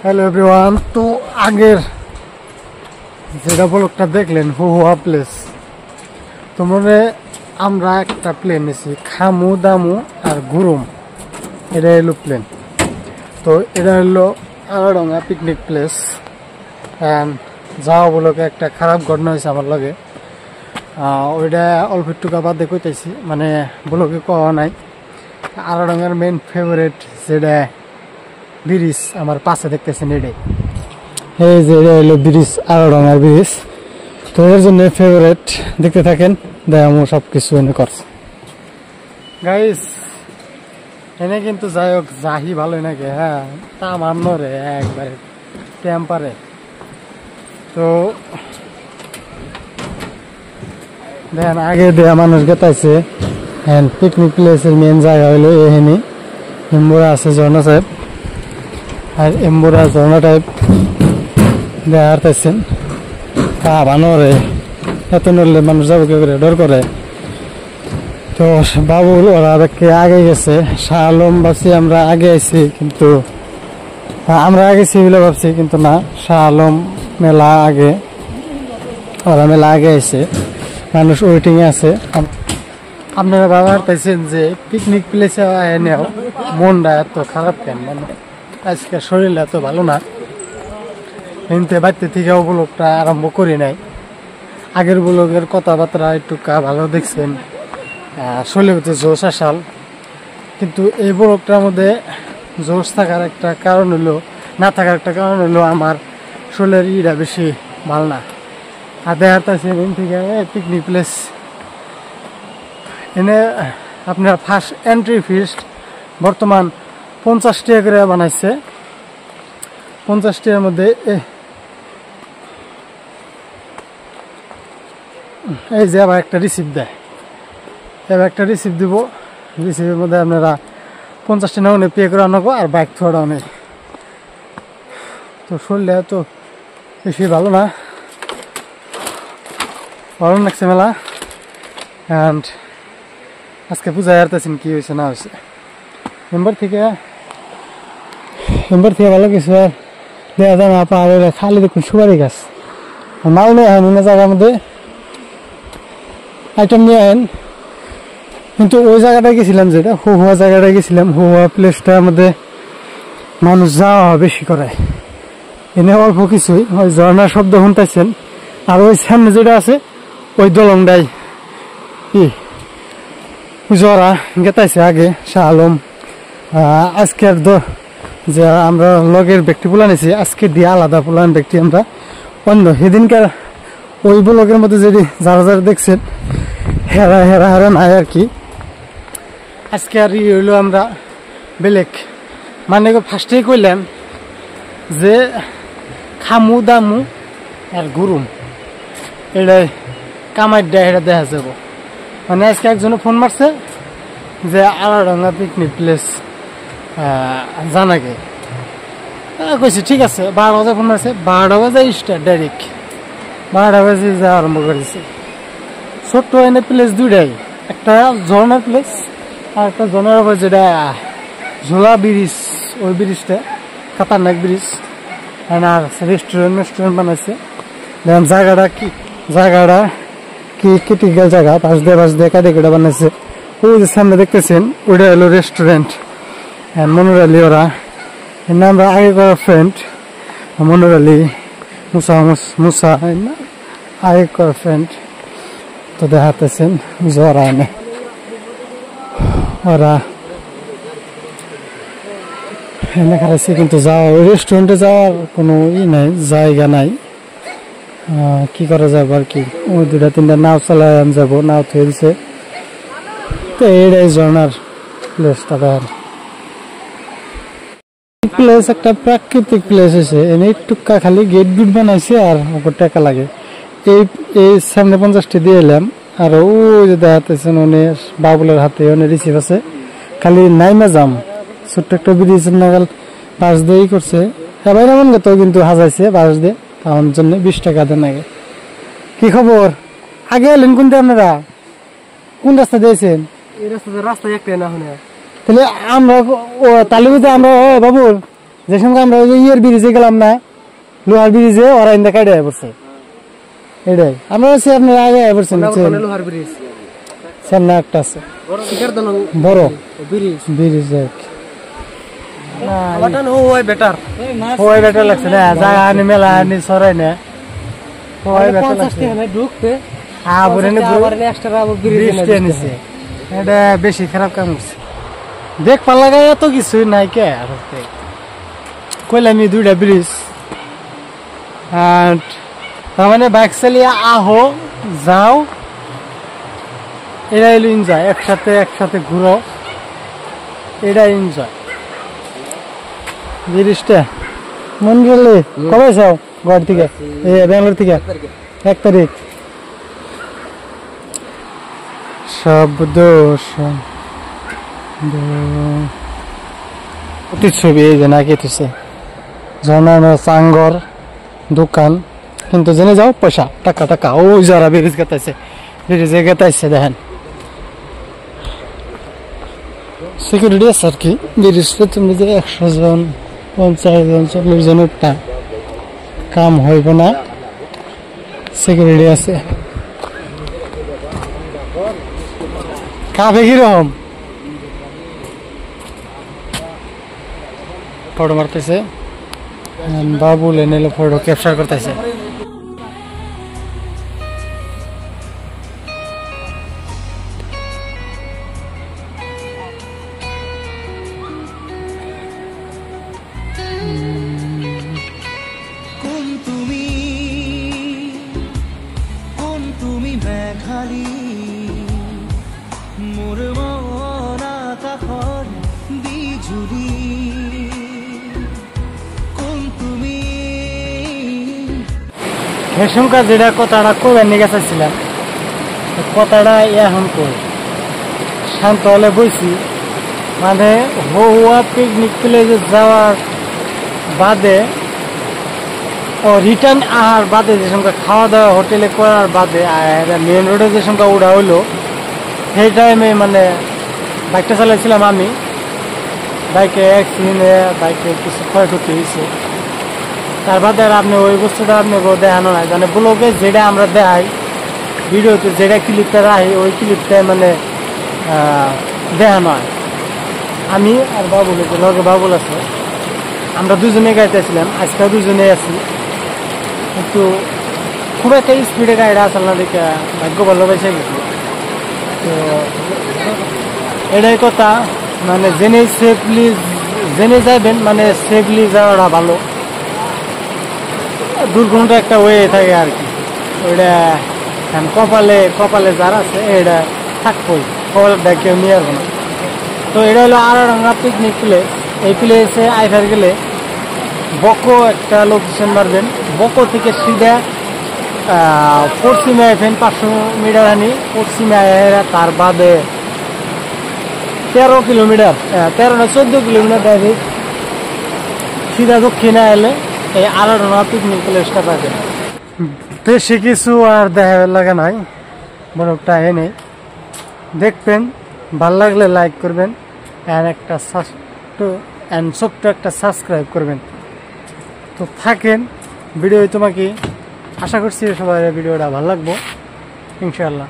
Hello everyone. তো আগের যেটা ব্লগটা দেখলেন হুয়া প্লেস, তো মনে আমরা একটা প্লেন নিয়েছি খামু দামু আর গুরুম, এটা হলো প্লেন। তো এটা হলো আড়াডাঙ্গা পিকনিক প্লেস। যাওয়া বলকে একটা খারাপ ঘটনা হয়েছে আমার লগে। ওইটা অল্প একটু বাদে কইতেছি, মানে বলকে কওয়া নাই। আড়াডাঙ্গার মেন ফেভারিট যেটা ব্রিজ আমার পাশে দেখতেছেন, এটাই এই যে এটা হলো ব্রিজ, আড়াডাঙ্গার ব্রিজ। তো এর জন্য ফেভারিট, দেখতে থাকেন, দেখামো সব কিছু এনে করছে গাইস। এনে কিন্তু যাই হোক যাহি ভালোই নাকি, হ্যাঁ তা মান্য রে একবারে টেম্পারে। তো দেখেন আগে দেয়া মানুষ গেতাইছে। হ্যাঁ পিকনিক প্লেসের মেন জায়গা হলো এখানে এম্বুরা আছে, ঝর্ণা সাহেব আর এম্বুরা ঝর্ণা টাইপ দেখাতেছেন। তা বানরে এত নড়লে মানুষ যাবো কে করে, ডর করে। তো বাবুল ওরা দেখে আগে গেছে, শাহ আলম ভাবছি আমরা আগে আইছি, কিন্তু আমরা আগে বলে ভাবছি, কিন্তু না, শাহ আলম মেলা আগে, ওরা মেলা আগে আইছে, মানুষ ওয়েটিং এ আছে। আপনারা বাবার পাইছেন যে পিকনিক প্লেসে এনেও মনটা এত খারাপ কেন, মানে আজকে শরীরটা এত ভালো না, কিন্তু বাড়িতে থেকে ব্লগটা আরম্ভ করি নাই। আগের ব্লগের কথাবার্তা একটু ভালো দেখছেন, শরীরের মধ্যে জোশ আসাল, কিন্তু এই ব্লগটার মধ্যে জোশ থাকার একটা কারণ হলো, না থাকার একটা কারণ হলো আমার শরীরের ইটা বেশি ভালো না। আর দেখাচ্ছে থেকে পিকনিক প্লেস এনে আপনার ফার্স্ট এন্ট্রি ফিস বর্তমান 50 টাকা করে বানাইছে। 50 টাকার মধ্যে এই যে আবার একটা রিসিপ্ট দেয়, এবার একটা রিসিপ্ট দিব, রিসিপ্টের মধ্যে আপনারা 50 টাকা অনেক পে করে আনবো আর বাইক থোড়া অনেক। তো শরীরে তো বেশি ভালো না, ভালো লাগছে মেলা। অ্যান্ড আজকে পূজায় আসতেছেন কি হয়েছে না হয়েছে, মেম্বার থেকে ভালো কিছু আর দেখা যায় না। পাহাড়ে খালি দেখুন সুপারি গাছ, মাল নিয়ে আহেন অন্য জায়গার মধ্যে আইটেম নিয়ে আহেন। কিন্তু ওই জায়গাটায় গেছিলাম, যেটা হুয়া জায়গাটায় গেছিলাম, হুয়া প্লেসটার মধ্যে মানুষ যাওয়া বেশি করে, এনে অল্প কিছুই ওই ঝর্ণার শব্দ শুনতেছেন। আর ওই সামনে যেটা আছে ওই দলংটাই কি জরা গেতাইছে আগে শাহ আলম। আজকের যে আমরা লগের ব্যক্তি পোলা নিয়েছি, আজকে দিয়ে আলাদা পোলান ব্যক্তি আমরা অন্য। সেদিনকার ওই ব্লগের মধ্যে যদি যারা যারা দেখছেন হেরা হেরা হেরা নাই আর কি। আজকে আর হইলো আমরা বেলেগ, মানে ফার্স্টেই কইলাম যে খামু দামু আর গুরুম, এটাই কামাই দেয়, এটা দেখা যাব। মানে আজকে একজনে ফোন মারছে যে আড়াডাঙ্গা পিকনিক প্লেস জানাকে, কইছে ঠিক আছে। 12 বাজে ফোন মারছে, 12 বাজে স্টার্ট, ডাইরেক্ট 12 বাজে যাওয়া আরম্ভ করেছে। ছোট্ট এনে প্লেস দুইটাই, একটা ঝর্ণার প্লেস আর একটা ঝর্ণার উপর যেটা ঝোলা ব্রিজ, ওই ব্রিজটা খাতারনাক ব্রিজ। আর রেস্টুরেন্ট বানাইছে। দেখেন জায়গাটা কি ক্রিটিক্যাল জায়গা, পাশ দিয়ে কাটিয়ে বানাইছে। ওই যে সামনে দেখতেছেন ওইটা হলো রেস্টুরেন্ট। মনোর আলী ওরা, এর নাম আমরা আগে করা ফ্রেন্ড, মনোর আলী মুসা আগে করা ফ্রেন্ড। তো দেখাতেছেন জরা এনে ওরা এনে খারাইছে, কিন্তু যাওয়া ওই রেস্টুরেন্টে যাওয়ার কোনো নাই, জায়গা নাই। কি করা যাবো আর কি, ওই 2-3টা নাও চালায় যাবো, নাও থয়ে দিছে। তো এইটাই ঝর্ণার প্লেসটা দেখেন, প্লেস একটা প্রাকৃতিক প্লেস হয়েছে। এনে টুকা খালি গেট বানাইছে আর ওপর টাকা লাগে। এই সামনে 50টি দিয়ে এলাম। আর ওই যে দেখাতেছেন উনি বাবুলের হাতে উনি রিসিভ আছে, খালি নাইমা যাম ছোট্ট একটা ব্রিজ নাগাল বাস দিয়েই করছে। এবার এমন গেত কিন্তু হাজাইছে বাস দিয়ে, আমার জন্য 20 টাকা দেন আগে। কি খবর, আগে এলেন কোনটা, আপনারা কোন রাস্তা দিয়েছেন? এই রাস্তা একটাই না হলে তাহলে আমরা তালিবাতে আমরা বাবুল যে সঙ্গে আমরা ওই যে ইয়ের ব্রিজে গেলাম না, লোহার ব্রিজে ওরা ইন্দা কাটে পড়ছে, এটাই আমরা হচ্ছে আপনার আগে পড়ছেন লোহার ব্রিজ সামনে একটা আছে বড় ব্রিজ বেটার হওয়াই বেটার লাগছে না, জায়গা আনি মেলা আনি সরাই না, হওয়াই বেটার লাগছে। ঢুকতে এটা বেশি খারাপ কাম করছে, দেখ পাল্লা এত কিছু নাই কে কইলাম দুইটা ব্রিজ। তার মানে বাইক চালিয়ে আহো যাও, এটাই এনজয়, একসাথে ঘুরো, এটাই এনজয়। ব্রিজটা মন গেলে কবে যাও ঘর থেকে, ব্যাঙ্গালোর থেকে 1 তারিখ। শব্দ ছবি এই যে নাকি চাঙ্গর দোকান, কিন্তু জেনে যাও পয়সা টাকা ওই যারা ব্রিজ গেতাইছে, ব্রিজে গেতাইছে দেখেন সিকিউরিটি আছে আর কি। ব্রিজটা তুমি যে 100 জন 50 জন 40 জনের কাম হইব না, সিকিউরিটি আছে। কাবে কিরকম ফটো মারতেছে, বাবুল এনে ফটো ক্যাপচার করতেছে। মেঘালী মোর মন আকাশৰ বিজুলী কোন তুমি। হেসমকা যেটা কথাটা কবে নিয়ে গেছিলাম, কথাটা এখন কই শান্ত হলে বইছি, মানে হওয়া পিকনিক প্লেসে যাওয়ার বাদে ও রিটার্ন আহার বাদে যে সংখ্যা খাওয়া দাওয়া হোটেলে করার বাদে মেন রোডে যে সংখ্যা উড়া হইলো, সেই টাইমে মানে বাইকটা চালাইছিলাম আমি, বাইকে অ্যাক্সিডেন্টে বাইকে কিছু ক্ষয়ক্ষতি হয়েছে। তার বাদে আর আপনি ওই বস্তুটা আপনি দেখানো নাই, মানে ব্লগে যেটা আমরা দেখাই, ভিডিওতে যেটা ক্লিপটা রাখি ওই ক্লিপটা মানে দেখানো হয়। আমি আর বাবুল, লগে বাবুল আছে, আমরা দুজনে গাইতেছিলাম, আজকেও দুজনে আছি, কিন্তু খুব একটা স্পিডে গাড়িটা আসল না দেখে ভাগ্য ভালো বেঁচে গেছি। তো এটাই কথা, মানে জেনে যাবেন, মানে সেফলি যাওয়াটা ভালো। দুর্ঘটনা একটা ওয়ে থাকে আর কি, ওইটা কপালে যারা আছে এটা থাকবই, কপালটা কেউ নিয়ে আসবো না। তো এটা হলো আড়াডাঙ্গা পিকনিক প্লেস। এই প্লেসে আইফার গেলে বকো একটা লোকেশন মারবেন, বকো থেকে সিধা পশ্চিমে আইফেন 500 মিটার আনি, পশ্চিমে আয়া তার বাদে 13 কিলোমিটার 13 না 14 কিলোমিটার ডাইরেক্ট সিধা দক্ষিণে এলে এই আড়াডাঙ্গা পিকনিক প্লেসটা পাবেন। বেশি কিছু আর দেখা লাগে নাই, বরফটা নেই, দেখবেন ভাল লাগলে লাইক করবেন, ছোট্ট একটা সাবস্ক্রাইব করবেন। তো থাকেন ভিডিও, তোমাকে আশা করছি সবাই ভিডিওটা ভালো লাগবো ইনশাআল্লাহ।